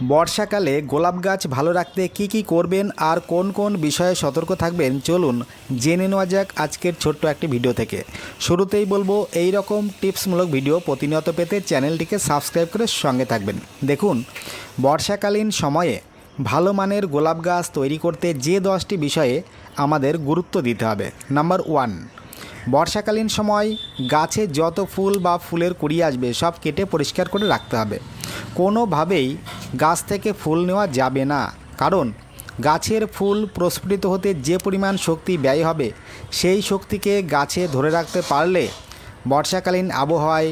বর্ষাকালে গোলাপ গাছ ভালো রাখতে কি কি করবেন আর কোন কোন বিষয়ে সতর্ক থাকবেন চলুন জেনে নেওয়া যাক আজকের ছোট্ট একটি ভিডিও থেকে। শুরুতেই বলবো এই রকম টিপসমূলক ভিডিও প্রতিনিয়ত পেতে চ্যানেলটিকে সাবস্ক্রাইব করে সঙ্গে থাকবেন। দেখুন, বর্ষাকালীন সময়ে ভালো মানের গোলাপ গাছ তৈরি করতে যে 10টি বিষয়ে আমাদের গুরুত্ব দিতে হবে। নাম্বার 1, বর্ষাকালীন সময় গাছে যত ফুল বা ফুলের কুড়ি আসবে সব কেটে পরিষ্কার করে রাখতে হবে। কোনোভাবেই গাছ থেকে ফুল নেওয়া যাবে না, কারণ গাছের ফুল প্রস্ফুটিত হতে যে পরিমাণ শক্তি ব্যয় হবে সেই শক্তিকে গাছে ধরে রাখতে পারলে বর্ষাকালীন আবহাওয়ায়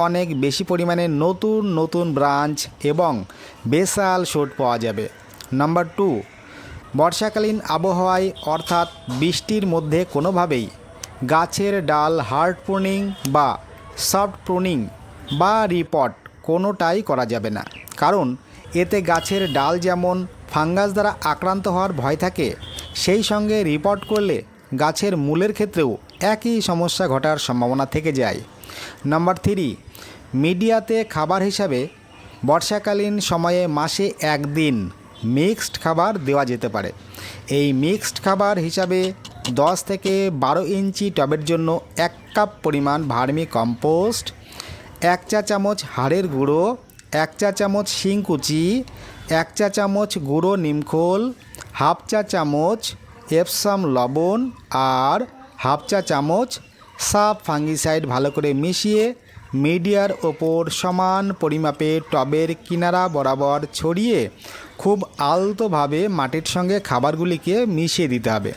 অনেক বেশি পরিমাণে নতুন নতুন ব্রাঞ্চ এবং বেসাল শুট পাওয়া যাবে। নাম্বার 2, বর্ষাকালীন আবহাওয়ায় অর্থাৎ বৃষ্টির মধ্যে কোনোভাবেই গাছের ডাল হার্ড প্রুনিং বা সফট প্রুনিং বা রিপট কোনোটাই করা যাবে না, কারণ এতে গাছের ডাল যেমন ফাঙ্গাস দ্বারা আক্রান্ত হওয়ার ভয় থাকে, সেই সঙ্গে রিপট করলে গাছের মূলের ক্ষেত্রেও একই সমস্যা ঘটার সম্ভাবনা থেকে যায়। নাম্বার 3, মিডিয়াতে খাবার হিসাবে বর্ষাকালীন সময়ে মাসে একদিন মিক্সড খাবার দেওয়া যেতে পারে। এই মিক্সড খাবার হিসাবে 10 থেকে 12 ইঞ্চি টবের জন্য 1 কাপ পরিমাণ ভার্মি কম্পোস্ট, 1 চা চামচ হাড়ের গুঁড়ো, 1 চা চামচ শিংকুচি, 1 চা চামচ গুঁড়ো নিমখোল, হাফ চা চামচ এপসাম লবণ আর হাফ চা চামচ সাব ফাঙ্গিসাইড ভালো করে মিশিয়ে মিডিয়ার ওপর সমান পরিমাপে টবের কিনারা বরাবর ছড়িয়ে খুব আলতোভাবে মাটির সঙ্গে খাবারগুলিকে মিশিয়ে দিতে হবে।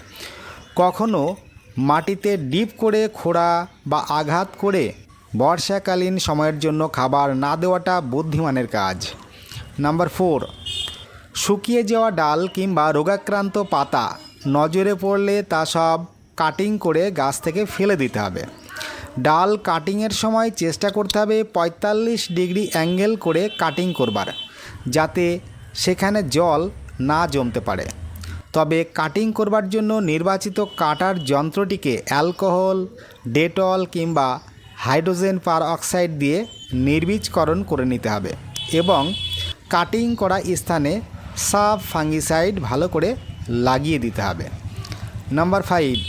কখনো মাটিতে ডিপ করে খোঁড়া বা আঘাত করে বর্ষাকালীন সময়ের জন্য খাবার না দেওয়াটা বুদ্ধিমানের কাজ। নাম্বার 4, শুকিয়ে যাওয়া ডাল কিংবা রোগাক্রান্ত পাতা নজরে পড়লে তা সব কাটিং করে গাছ থেকে ফেলে দিতে হবে। ডাল কাটিংয়ের সময় চেষ্টা করতে হবে 45 ডিগ্রি অ্যাঙ্গেল করে কাটিং করবার, যাতে সেখানে জল না জমতে পারে। তবে কাটিং করবার জন্য নির্বাচিত কাটার যন্ত্রটিকে অ্যালকোহল, ডেটল কিংবা হাইড্রোজেন পারঅক্সাইড দিয়ে নির্বীজকরণ করে নিতে হবে এবং কাটিং করা স্থানে সাব ফাঙ্গিসাইড ভালো করে লাগিয়ে দিতে হবে। নাম্বার 5,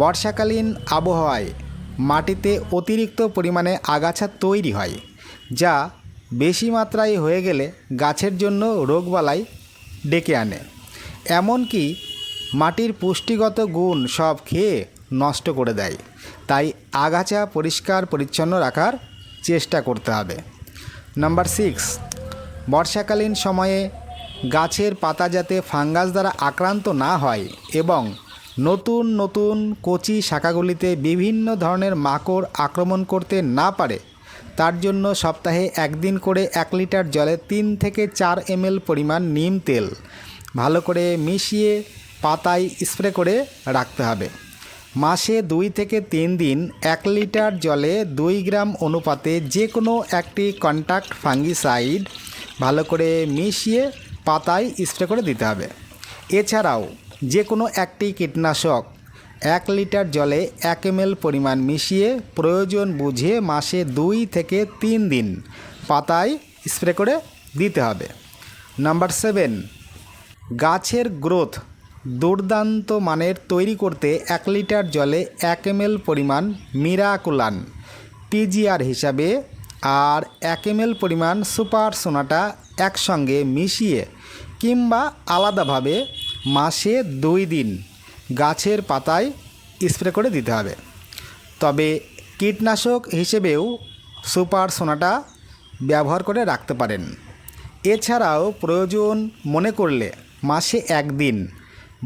বর্ষাকালীন আবহাওয়ায় মাটিতে অতিরিক্ত পরিমাণে আগাছা তৈরি হয়, যা বেশি মাত্রায় হয়ে গেলে গাছের জন্য রোগবালাই ডেকে আনে, এমনকি মাটির পুষ্টিগত গুণ সব খেয়ে নষ্ট করে দেয়। তাই আগাছা পরিষ্কার পরিচ্ছন্ন রাখার চেষ্টা করতে হবে। নাম্বার 6, বর্ষাকালীন সময়ে গাছের পাতা যাতে ফাঙ্গাস দ্বারা আক্রান্ত না হয় এবং নতুন নতুন কচি শাখাগুলিতে বিভিন্ন ধরনের মাকড় আক্রমণ করতে না পারে, তার জন্য সপ্তাহে 1 দিন করে 1 লিটার জলে 3 থেকে 4 ml পরিমাণ নিম তেল ভালো করে মিশিয়ে পাতায় স্প্রে করে রাখতে হবে। মাসে 2 থেকে 3 দিন 1 লিটার জলে 2 গ্রাম অনুপাতে যে কোনো একটি কন্ট্যাক্ট ফাঙ্গিসাইড ভালো করে মিশিয়ে পাতায় স্প্রে করে দিতে হবে। এছাড়াও যে কোনো একটি কীটনাশক 1 লিটার জলে 1 ml পরিমাণ মিশিয়ে প্রয়োজন বুঝে মাসে 2 থেকে 3 দিন পাতায় স্প্রে করে দিতে হবে। নাম্বার 7, গাছের গ্রোথ দুর্দান্ত মানের তৈরি করতে 1 লিটার জলে 1 ml পরিমাণ মিরাকুলান পিজিআর হিসাবে আর 1 ml পরিমাণ সুপার সোনাটা একসঙ্গে মিশিয়ে কিংবা আলাদাভাবে মাসে 2 দিন গাছের পাতায় স্প্রে করে দিতে হবে। তবে কীটনাশক হিসেবেও সুপার সোনাটা ব্যবহার করে রাখতে পারেন। এছাড়াও প্রয়োজন মনে করলে মাসে 1 দিন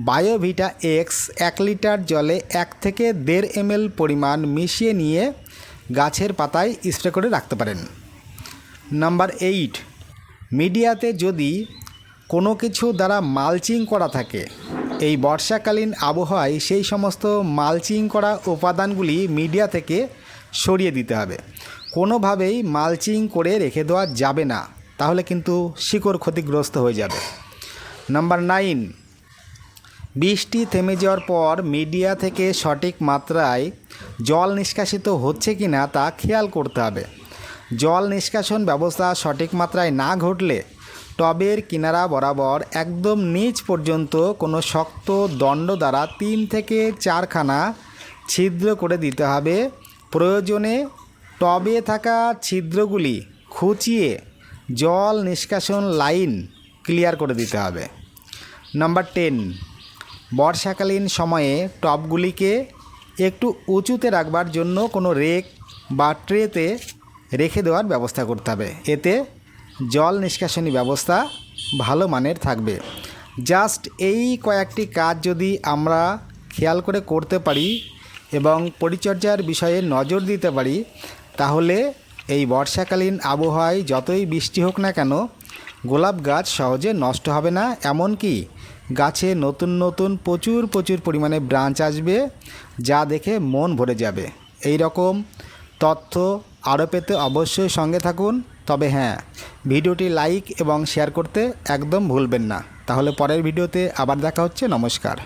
বায়োভিটা এক্স 1 লিটার জলে 1 থেকে 1.5 ml পরিমাণ মিশিয়ে নিয়ে গাছের পাতায় স্প্রে করে রাখতে পারেন। নাম্বার 8, মিডিয়াতে যদি কোনো কিছু দ্বারা মালচিং করা থাকে, এই বর্ষাকালীন আবহাওয়ায় সেই সমস্ত মালচিং করা উপাদানগুলি মিডিয়া থেকে সরিয়ে দিতে হবে। কোনোভাবেই মালচিং করে রেখে দেওয়া যাবে না, তাহলে কিন্তু শিকড় ক্ষতিগ্রস্ত হয়ে যাবে। নাম্বার 9, বৃষ্টি থেমে যাওয়ার পর মিডিয়া থেকে সঠিক মাত্রায় জল নিষ্কাশিত হচ্ছে কি না তা খেয়াল করতে হবে। জল নিষ্কাশন ব্যবস্থা সঠিক মাত্রায় না ঘটলে টবের কিনারা বরাবর একদম নিচ পর্যন্ত কোনো শক্ত দণ্ড দ্বারা 3 থেকে 4খানা ছিদ্র করে দিতে হবে। প্রয়োজনে টবে থাকা ছিদ্রগুলি খুঁচিয়ে জল নিষ্কাশন লাইন ক্লিয়ার করে দিতে হবে। নাম্বার 10, বর্ষাকালীন সময়ে টবগুলিকে একটু উঁচুতে রাখবার জন্য কোনো রেক বা ট্রেতে রেখে দেওয়ার ব্যবস্থা করতে হবে। এতে জল নিষ্কাশনী ব্যবস্থা ভালো মানের থাকবে। জাস্ট এই কয়েকটি কাজ যদি আমরা খেয়াল করে করতে পারি এবং পরিচর্যার বিষয়ে নজর দিতে পারি, তাহলে এই বর্ষাকালীন আবহাওয়ায় যতই বৃষ্টি হোক না কেন গোলাপ গাছ সহজে নষ্ট হবে না। এমনকি গাছে নতুন নতুন প্রচুর পরিমাণে ব্রাঞ্চ আসবে, যা দেখে মন ভরে যাবে। এই রকম তথ্য আরও পেতে অবশ্যই সঙ্গে থাকুন। তবে হ্যাঁ, ভিডিওটি লাইক এবং শেয়ার করতে একদম ভুলবেন না। তাহলে পরের ভিডিওতে আবার দেখা হচ্ছে। নমস্কার।